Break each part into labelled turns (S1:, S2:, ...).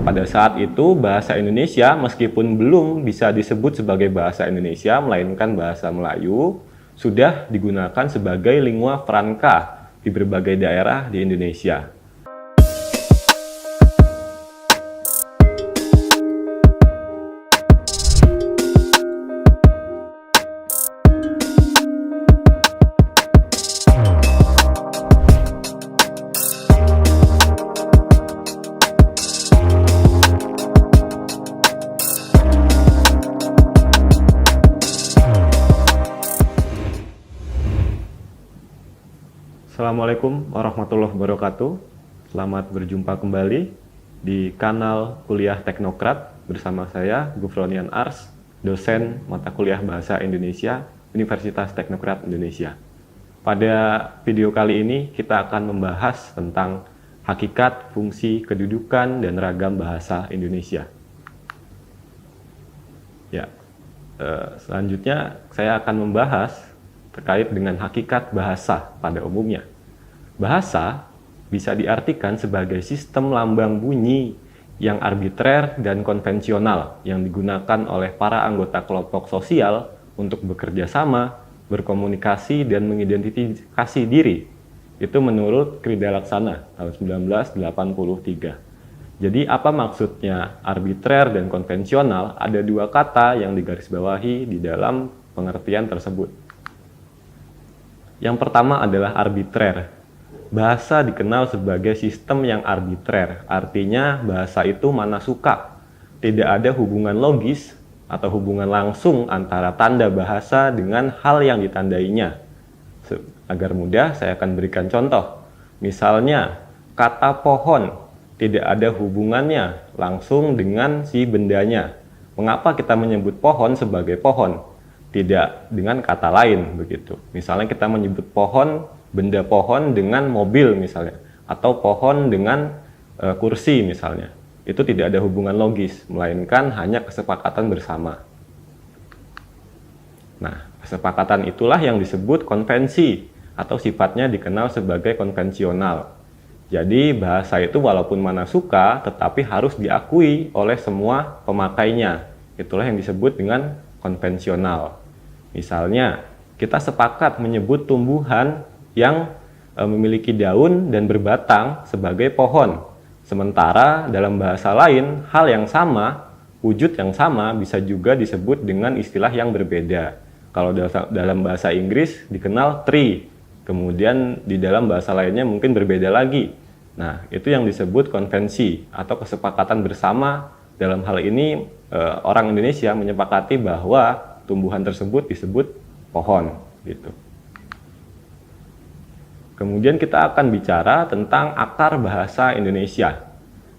S1: Pada saat itu, bahasa Indonesia meskipun belum bisa disebut sebagai bahasa Indonesia, melainkan bahasa Melayu, sudah digunakan sebagai lingua franca di berbagai daerah di Indonesia. Assalamualaikum warahmatullahi wabarakatuh. Selamat berjumpa kembali di kanal Kuliah Teknokrat bersama saya, Gufronian Ars, dosen mata kuliah Bahasa Indonesia, Universitas Teknokrat Indonesia. Pada video kali ini kita akan membahas tentang hakikat, fungsi, kedudukan, dan ragam bahasa Indonesia. Selanjutnya saya akan membahas terkait dengan hakikat bahasa pada umumnya. Bahasa bisa diartikan sebagai sistem lambang bunyi yang arbitrer dan konvensional yang digunakan oleh para anggota kelompok sosial untuk bekerja sama, berkomunikasi, dan mengidentifikasi diri. Itu menurut Krida Laksana tahun 1983. Jadi apa maksudnya arbitrer dan konvensional? Ada dua kata yang digarisbawahi di dalam pengertian tersebut. Yang pertama adalah arbitrer. Bahasa dikenal sebagai sistem yang arbitrer, artinya bahasa itu mana suka. Tidak ada hubungan logis atau hubungan langsung antara tanda bahasa dengan hal yang ditandainya. Agar mudah, saya akan berikan contoh. Misalnya, kata pohon tidak ada hubungannya langsung dengan si bendanya. Mengapa kita menyebut pohon sebagai pohon? Tidak dengan kata lain begitu. Misalnya kita menyebut pohon, benda pohon dengan mobil misalnya, atau pohon dengan kursi misalnya. Itu tidak ada hubungan logis, melainkan hanya kesepakatan bersama. Nah, kesepakatan itulah yang disebut konvensi atau sifatnya dikenal sebagai konvensional. Jadi bahasa itu walaupun mana suka, tetapi harus diakui oleh semua pemakainya. Itulah yang disebut dengan konvensional. Misalnya, kita sepakat menyebut tumbuhan yang memiliki daun dan berbatang sebagai pohon. Sementara dalam bahasa lain, hal yang sama, wujud yang sama bisa juga disebut dengan istilah yang berbeda. Kalau dalam bahasa Inggris dikenal tree, kemudian di dalam bahasa lainnya mungkin berbeda lagi. Nah, itu yang disebut konvensi atau kesepakatan bersama. Dalam hal ini, orang Indonesia menyepakati bahwa tumbuhan tersebut disebut pohon gitu. Kemudian kita akan bicara tentang akar bahasa Indonesia.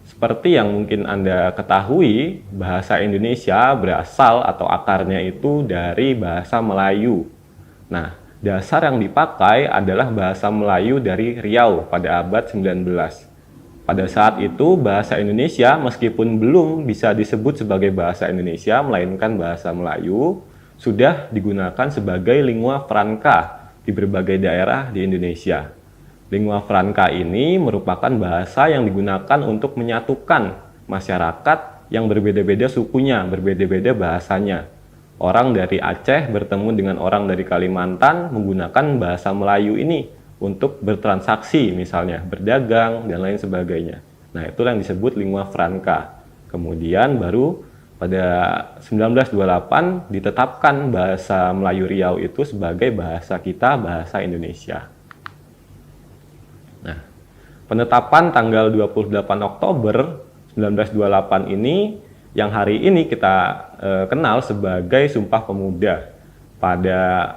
S1: Seperti yang mungkin Anda ketahui, bahasa Indonesia berasal atau akarnya itu dari bahasa Melayu. Nah, dasar yang dipakai adalah bahasa Melayu dari Riau pada abad 19. Pada saat itu, bahasa Indonesia meskipun belum bisa disebut sebagai bahasa Indonesia, melainkan bahasa Melayu, sudah digunakan sebagai lingua franca di berbagai daerah di Indonesia. Lingua franca ini merupakan bahasa yang digunakan untuk menyatukan masyarakat yang berbeda-beda sukunya, berbeda-beda bahasanya. Orang dari Aceh bertemu dengan orang dari Kalimantan menggunakan bahasa Melayu ini untuk bertransaksi, misalnya berdagang dan lain sebagainya. Nah, itulah yang disebut lingua franca. Kemudian baru pada 1928 ditetapkan bahasa Melayu Riau itu sebagai bahasa kita, bahasa Indonesia. Nah, penetapan tanggal 28 Oktober 1928 ini yang hari ini kita kenal sebagai Sumpah Pemuda. Pada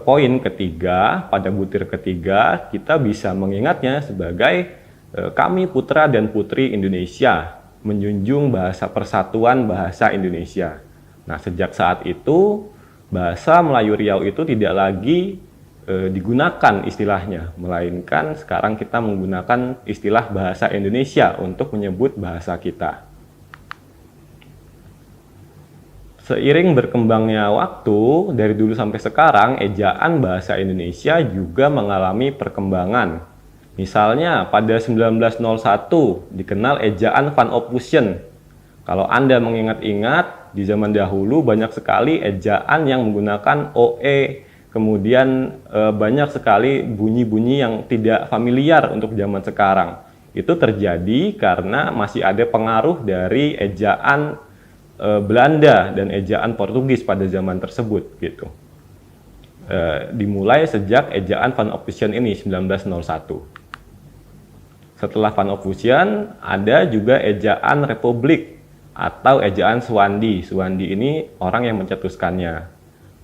S1: poin ketiga, pada butir ketiga, kita bisa mengingatnya sebagai kami putra dan putri Indonesia, menjunjung bahasa persatuan bahasa Indonesia. Nah, sejak saat itu, bahasa Melayu Riau itu tidak lagi digunakan istilahnya, melainkan sekarang kita menggunakan istilah bahasa Indonesia untuk menyebut bahasa kita. Seiring berkembangnya waktu, dari dulu sampai sekarang, ejaan bahasa Indonesia juga mengalami perkembangan. Misalnya pada 1901 dikenal ejaan Van Ophusen. Kalau Anda mengingat-ingat, di zaman dahulu banyak sekali ejaan yang menggunakan OE, kemudian banyak sekali bunyi-bunyi yang tidak familiar untuk zaman sekarang. Itu terjadi karena masih ada pengaruh dari ejaan Belanda dan ejaan Portugis pada zaman tersebut gitu. Dimulai sejak ejaan Van Ophusen ini 1901. Setelah Van Ophusen ada juga ejaan Republik atau ejaan Suwandi. Suwandi ini orang yang mencetuskannya.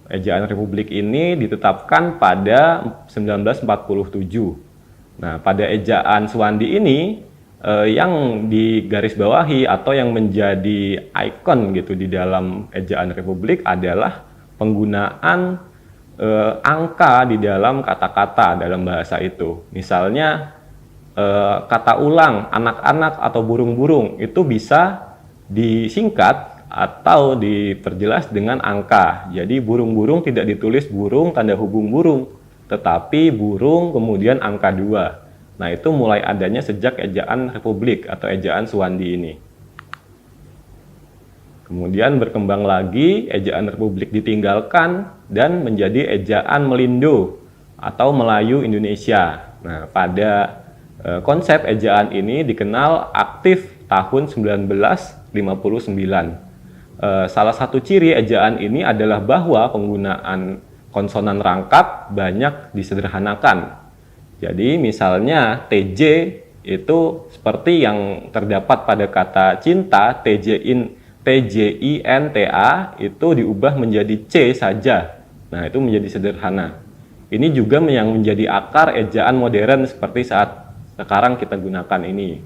S1: Ejaan Republik ini ditetapkan pada 1947. Nah, pada ejaan Suwandi ini yang digarisbawahi atau yang menjadi ikon gitu di dalam ejaan Republik adalah penggunaan angka di dalam kata-kata dalam bahasa itu. Misalnya kata ulang anak-anak atau burung-burung itu bisa disingkat atau diperjelas dengan angka. Jadi burung-burung tidak ditulis burung tanda hubung burung, tetapi burung kemudian angka 2. Nah, itu mulai adanya sejak ejaan Republik atau ejaan Suwandi ini. Kemudian berkembang lagi, ejaan Republik ditinggalkan dan menjadi ejaan Melindo atau Melayu Indonesia. Nah, pada konsep ejaan ini dikenal aktif tahun 1959. Salah satu ciri ejaan ini adalah bahwa penggunaan konsonan rangkap banyak disederhanakan. Jadi misalnya TJ itu seperti yang terdapat pada kata cinta, TJINTA itu diubah menjadi C saja. Nah, itu menjadi sederhana. Ini juga yang menjadi akar ejaan modern seperti saat sekarang kita gunakan ini.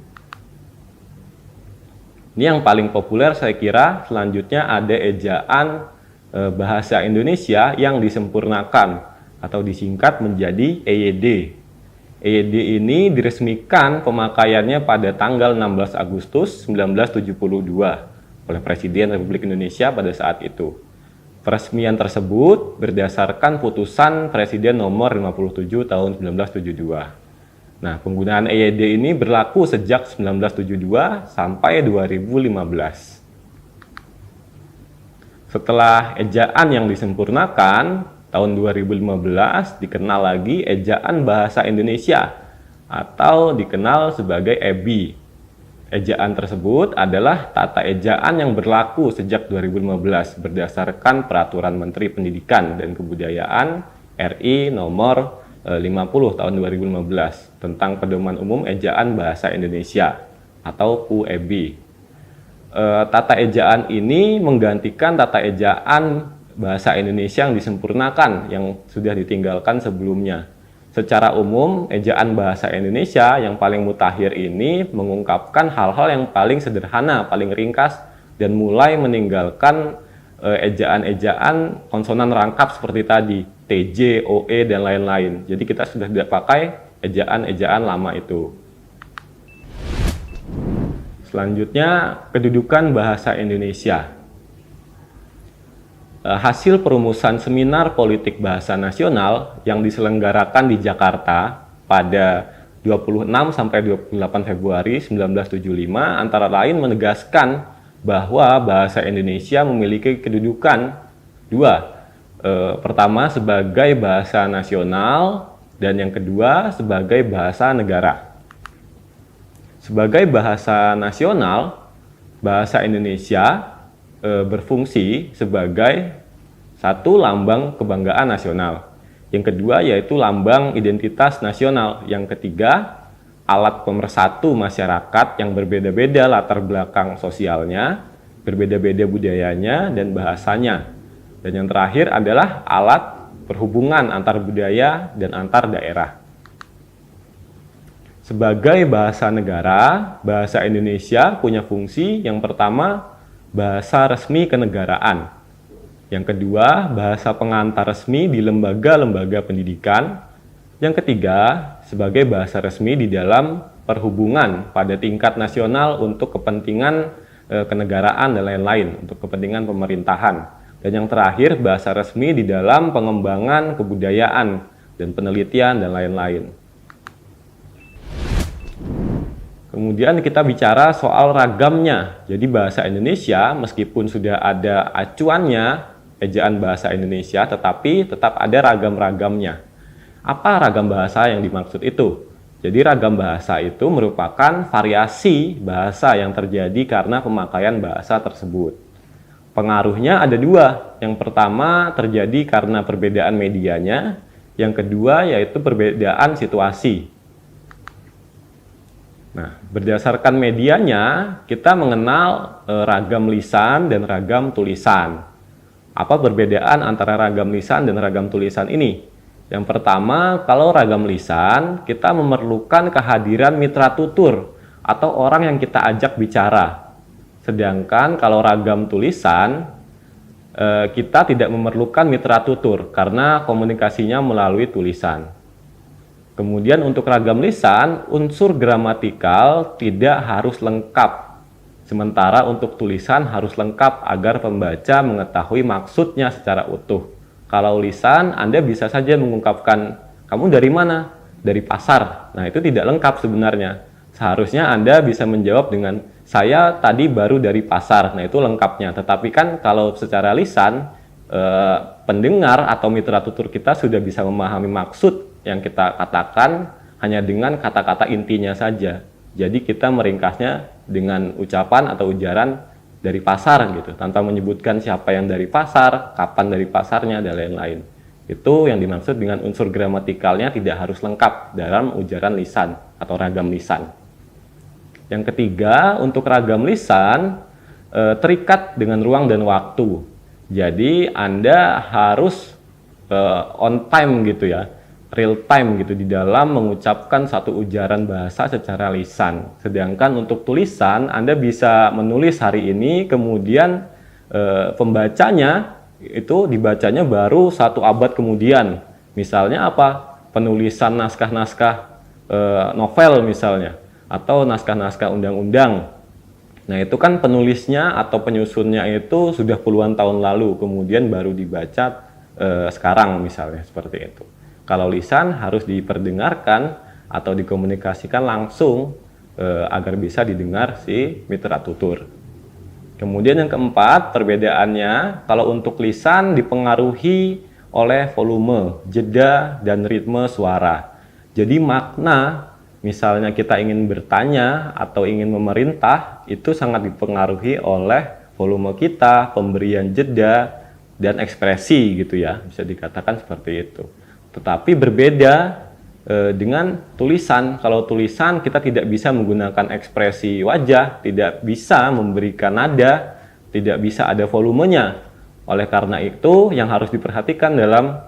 S1: Ini yang paling populer saya kira. Selanjutnya ada ejaan bahasa Indonesia yang disempurnakan atau disingkat menjadi EYD. EYD ini diresmikan pemakaiannya pada tanggal 16 Agustus 1972 oleh Presiden Republik Indonesia pada saat itu. Peresmian tersebut berdasarkan putusan Presiden nomor 57 tahun 1972. Nah, penggunaan EYD ini berlaku sejak 1972 sampai 2015. Setelah ejaan yang disempurnakan, tahun 2015 dikenal lagi ejaan bahasa Indonesia atau dikenal sebagai EBI. Ejaan tersebut adalah tata ejaan yang berlaku sejak 2015 berdasarkan Peraturan Menteri Pendidikan dan Kebudayaan RI nomor 50 tahun 2015 tentang Pedoman Umum Ejaan Bahasa Indonesia atau PUEB. Tata ejaan ini menggantikan tata ejaan bahasa Indonesia yang disempurnakan yang sudah ditinggalkan sebelumnya. Secara umum, ejaan bahasa Indonesia yang paling mutakhir ini mengungkapkan hal-hal yang paling sederhana, paling ringkas, dan mulai meninggalkan ejaan-ejaan konsonan rangkap seperti tadi, TJ, OE, dan lain-lain. Jadi kita sudah tidak pakai ejaan-ejaan lama itu. Selanjutnya, kedudukan bahasa Indonesia. Hasil perumusan seminar politik bahasa nasional yang diselenggarakan di Jakarta pada 26 sampai 28 Februari 1975 antara lain menegaskan bahwa bahasa Indonesia memiliki kedudukan dua. Pertama sebagai bahasa nasional dan yang kedua sebagai bahasa negara. Sebagai bahasa nasional, bahasa Indonesia berfungsi sebagai satu lambang kebanggaan nasional. Yang kedua yaitu lambang identitas nasional. Yang ketiga, alat pemersatu masyarakat yang berbeda-beda latar belakang sosialnya, berbeda-beda budayanya dan bahasanya. Dan yang terakhir adalah alat perhubungan antar budaya dan antar daerah. Sebagai bahasa negara, bahasa Indonesia punya fungsi yang pertama, bahasa resmi kenegaraan. Yang kedua, bahasa pengantar resmi di lembaga-lembaga pendidikan. Yang ketiga, sebagai bahasa resmi di dalam perhubungan pada tingkat nasional untuk kepentingan kenegaraan dan lain-lain, untuk kepentingan pemerintahan. Dan yang terakhir, bahasa resmi di dalam pengembangan kebudayaan dan penelitian dan lain-lain. Kemudian kita bicara soal ragamnya. Jadi bahasa Indonesia meskipun sudah ada acuannya, ejaan bahasa Indonesia, tetapi tetap ada ragam-ragamnya. Apa ragam bahasa yang dimaksud itu? Jadi ragam bahasa itu merupakan variasi bahasa yang terjadi karena pemakaian bahasa tersebut. Pengaruhnya ada dua. Yang pertama terjadi karena perbedaan medianya. Yang kedua yaitu perbedaan situasi. Nah, berdasarkan medianya, kita mengenal ragam lisan dan ragam tulisan. Apa perbedaan antara ragam lisan dan ragam tulisan ini? Yang pertama, kalau ragam lisan, kita memerlukan kehadiran mitra tutur atau orang yang kita ajak bicara. Sedangkan kalau ragam tulisan, kita tidak memerlukan mitra tutur karena komunikasinya melalui tulisan. Kemudian untuk ragam lisan, unsur gramatikal tidak harus lengkap. Sementara untuk tulisan harus lengkap agar pembaca mengetahui maksudnya secara utuh. Kalau lisan, Anda bisa saja mengungkapkan, kamu dari mana? Dari pasar. Nah, itu tidak lengkap sebenarnya. Seharusnya Anda bisa menjawab dengan, saya tadi baru dari pasar. Nah, itu lengkapnya. Tetapi kan kalau secara lisan, pendengar atau mitra tutur kita sudah bisa memahami maksud yang kita katakan hanya dengan kata-kata intinya saja. Jadi kita meringkasnya dengan ucapan atau ujaran dari pasar gitu, tanpa menyebutkan siapa yang dari pasar, kapan dari pasarnya, dan lain-lain. Itu yang dimaksud dengan unsur gramatikalnya tidak harus lengkap dalam ujaran lisan atau ragam lisan. Yang ketiga, untuk ragam lisan terikat dengan ruang dan waktu. Jadi Anda harus on time gitu ya, real time gitu di dalam mengucapkan satu ujaran bahasa secara lisan. Sedangkan untuk tulisan, Anda bisa menulis hari ini, kemudian pembacanya itu dibacanya baru 1 abad kemudian. Misalnya apa? Penulisan naskah-naskah novel misalnya, atau naskah-naskah undang-undang. Nah, itu kan penulisnya atau penyusunnya itu sudah puluhan tahun lalu, kemudian baru dibaca sekarang misalnya, seperti itu. Kalau lisan harus diperdengarkan atau dikomunikasikan langsung agar bisa didengar si mitra tutur. Kemudian yang keempat, perbedaannya kalau untuk lisan dipengaruhi oleh volume, jeda, dan ritme suara. Jadi makna, misalnya kita ingin bertanya atau ingin memerintah, itu sangat dipengaruhi oleh volume kita, pemberian jeda, dan ekspresi gitu ya, bisa dikatakan seperti itu. Tetapi berbeda dengan tulisan. Kalau tulisan kita tidak bisa menggunakan ekspresi wajah, tidak bisa memberikan nada, tidak bisa ada volumenya. Oleh karena itu, yang harus diperhatikan dalam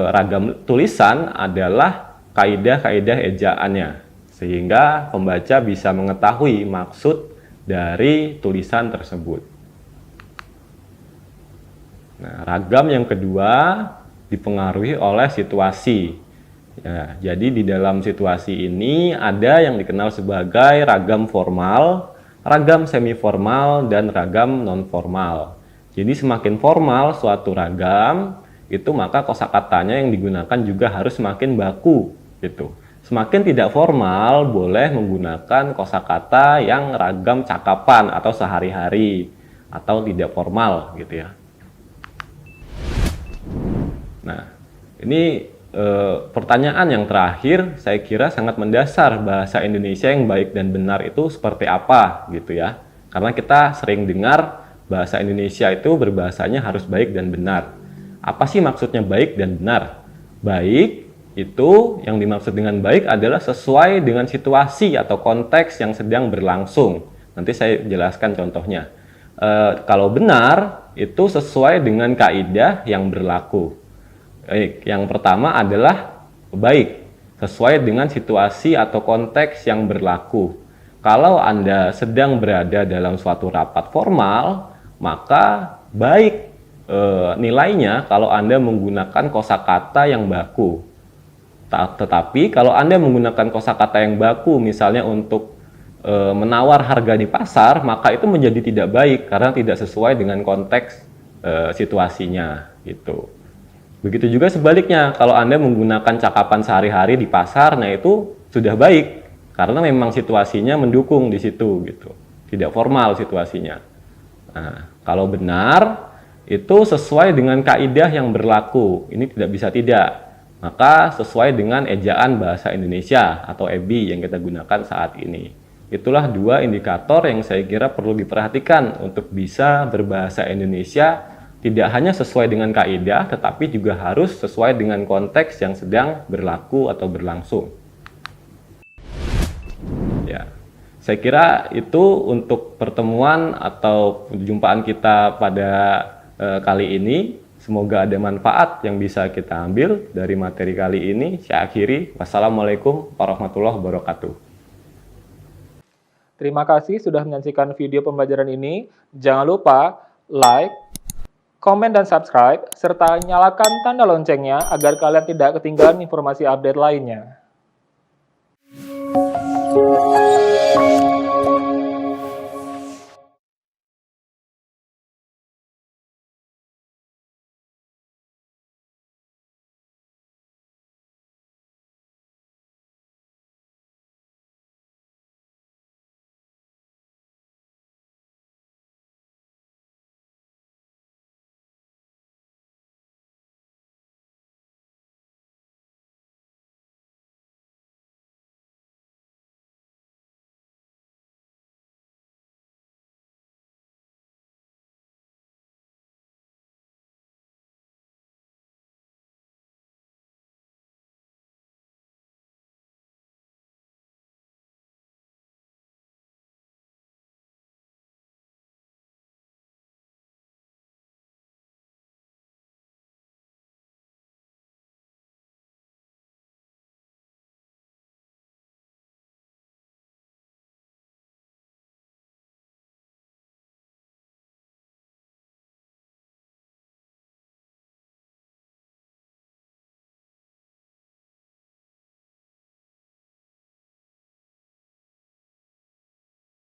S1: ragam tulisan adalah kaidah-kaidah ejaannya, sehingga pembaca bisa mengetahui maksud dari tulisan tersebut. Nah, ragam yang kedua dipengaruhi oleh situasi. Ya, jadi di dalam situasi ini ada yang dikenal sebagai ragam formal, ragam semi formal, dan ragam non formal. Jadi semakin formal suatu ragam, itu maka kosakatanya yang digunakan juga harus semakin baku gitu. Semakin tidak formal boleh menggunakan kosakata yang ragam cakapan atau sehari-hari atau tidak formal gitu ya. Nah, ini pertanyaan yang terakhir saya kira sangat mendasar, bahasa Indonesia yang baik dan benar itu seperti apa gitu ya. Karena kita sering dengar bahasa Indonesia itu berbahasanya harus baik dan benar. Apa sih maksudnya baik dan benar? Baik itu yang dimaksud dengan baik adalah sesuai dengan situasi atau konteks yang sedang berlangsung. Nanti saya jelaskan contohnya. Kalau benar itu sesuai dengan kaidah yang berlaku. Yang pertama adalah baik, sesuai dengan situasi atau konteks yang berlaku. Kalau Anda sedang berada dalam suatu rapat formal, maka baik nilainya kalau Anda menggunakan kosakata yang baku. Tetapi kalau Anda menggunakan kosakata yang baku, misalnya untuk menawar harga di pasar, maka itu menjadi tidak baik karena tidak sesuai dengan konteks situasinya gitu. Begitu juga sebaliknya, kalau Anda menggunakan cakapan sehari-hari di pasar, nah itu sudah baik karena memang situasinya mendukung di situ gitu. Tidak formal situasinya. Nah, kalau benar itu sesuai dengan kaidah yang berlaku. Ini tidak bisa tidak. Maka sesuai dengan ejaan bahasa Indonesia atau EBI yang kita gunakan saat ini. Itulah dua indikator yang saya kira perlu diperhatikan untuk bisa berbahasa Indonesia tidak hanya sesuai dengan kaidah, tetapi juga harus sesuai dengan konteks yang sedang berlaku atau berlangsung. Ya, saya kira itu untuk pertemuan atau perjumpaan kita pada kali ini. Semoga ada manfaat yang bisa kita ambil dari materi kali ini. Saya akhiri. Wassalamualaikum warahmatullahi wabarakatuh.
S2: Terima kasih sudah menyaksikan video pembelajaran ini. Jangan lupa like, komen, dan subscribe, serta nyalakan tanda loncengnya agar kalian tidak ketinggalan informasi update lainnya.